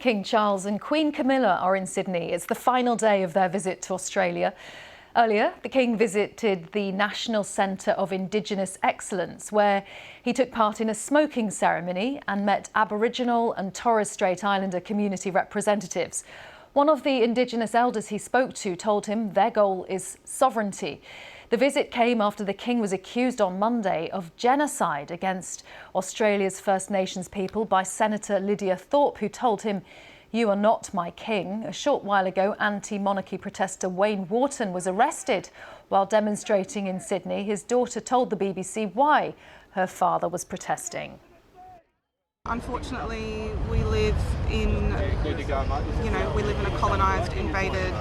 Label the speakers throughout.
Speaker 1: King Charles and Queen Camilla are in Sydney. It's the final day of their visit to Australia. Earlier, the King visited the National Centre of Indigenous Excellence, where he took part in a smoking ceremony and met Aboriginal and Torres Strait Islander community representatives. One of the Indigenous elders he spoke to told him their goal is sovereignty. The visit came after the King was accused on Monday of genocide against Australia's First Nations people by Senator Lydia Thorpe, who told him, "You are not my king." A short while ago, anti-monarchy protester Wharton was arrested while demonstrating in Sydney. His daughter told the BBC why her father was protesting.
Speaker 2: Unfortunately, we live in a colonised, invaded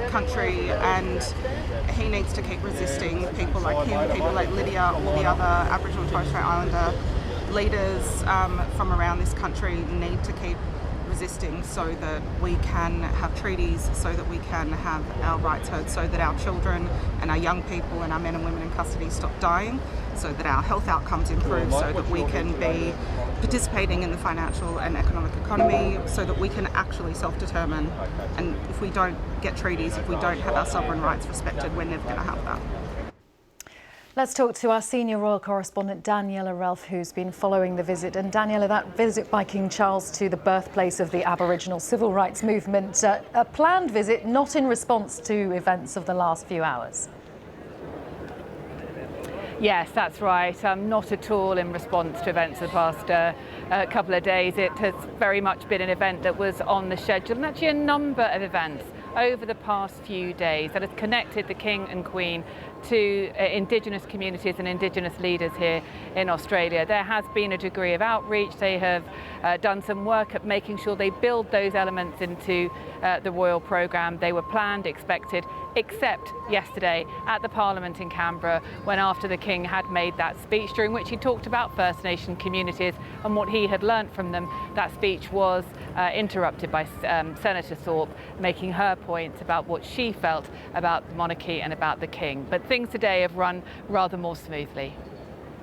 Speaker 2: country, and he needs to keep resisting. People like him, people like Lydia, all the other Aboriginal and Torres Strait Islander leaders from around this country need to keep resisting so that we can have treaties, so that we can have our rights heard, so that our children and our young people and our men and women in custody stop dying, so that our health outcomes improve, so that we can be participating in the financial and economic economy, so that we can actually self-determine. And if we don't get treaties, if we don't have our sovereign rights respected, we're never going to have that.
Speaker 1: Let's talk to our senior royal correspondent Daniela Ralph, who's been following the visit. And Daniela, that visit by King Charles to the birthplace of the Aboriginal civil rights movement, a planned visit, not in response to events of the last few hours.
Speaker 3: Yes, that's right. Not at all in response to events of the past couple of days. It has very much been an event that was on the schedule, and actually a number of events over the past few days that has connected the King and Queen to Indigenous communities and Indigenous leaders here in Australia. There has been a degree of outreach. They have done some work at making sure they build those elements into the royal programme. They were planned, expected, except yesterday at the Parliament in Canberra, when after the King had made that speech during which he talked about First Nation communities and what he had learnt from them. That speech was interrupted by Senator Thorpe, making her points about what she felt about the monarchy and about the King. But things today have run rather more smoothly.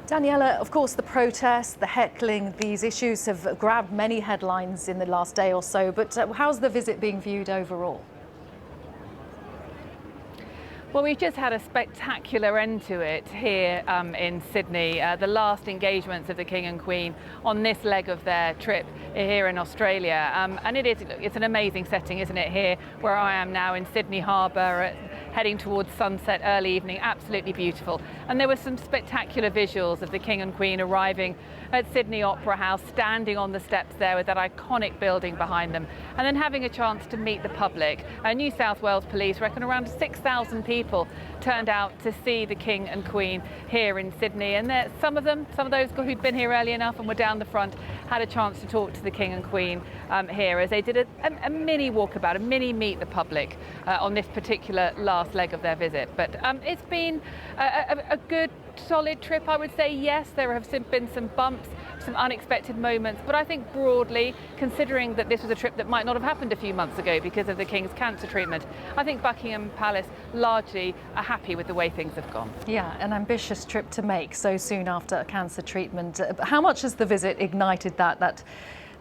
Speaker 1: Daniela, of course, the protests, the heckling, these issues have grabbed many headlines in the last day or so, but how's the visit being viewed overall?
Speaker 3: Well, we've just had a spectacular end to it here in Sydney. The last engagements of the King and Queen on this leg of their trip here in Australia. And it's an amazing setting, isn't it, here where I am now in Sydney Harbour, heading towards sunset, early evening, absolutely beautiful. And there were some spectacular visuals of the King and Queen arriving at Sydney Opera House, standing on the steps there with that iconic building behind them, and then having a chance to meet the public. New South Wales Police reckon around 6,000 people turned out to see the King and Queen here in Sydney, and some of those who'd been here early enough and were down the front had a chance to talk to the King and Queen here as they did a mini walkabout, a mini meet the public on this particular last leg of their visit. But it's been a good, solid trip, I would say. Yes, there have been some bumps, some unexpected moments, but I think broadly, considering that this was a trip that might not have happened a few months ago because of the King's cancer treatment, I think Buckingham Palace largely are happy with the way things have gone.
Speaker 1: Yeah, an ambitious trip to make so soon after a cancer treatment. How much has the visit ignited that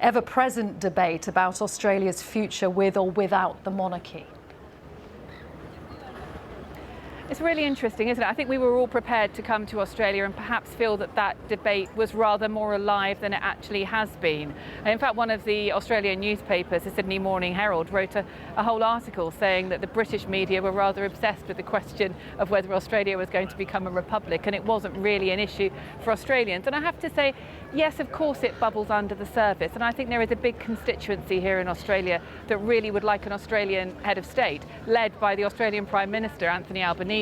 Speaker 1: ever-present debate about Australia's future with or without the monarchy?
Speaker 3: It's really interesting, isn't it? I think we were all prepared to come to Australia and perhaps feel that that debate was rather more alive than it actually has been. In fact, one of the Australian newspapers, the Sydney Morning Herald, wrote a whole article saying that the British media were rather obsessed with the question of whether Australia was going to become a republic, and it wasn't really an issue for Australians. And I have to say, yes, of course it bubbles under the surface, and I think there is a big constituency here in Australia that really would like an Australian head of state, led by the Australian Prime Minister, Anthony Albanese.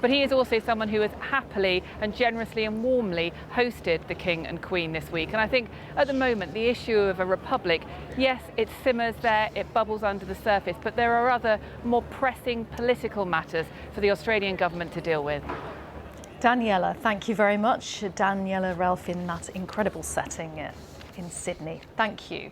Speaker 3: But he is also someone who has happily and generously and warmly hosted the King and Queen this week. And I think at the moment the issue of a republic, yes, it simmers there, it bubbles under the surface, but there are other more pressing political matters for the Australian government to deal with.
Speaker 1: Daniela, thank you very much. Daniela Ralph in that incredible setting in Sydney. Thank you.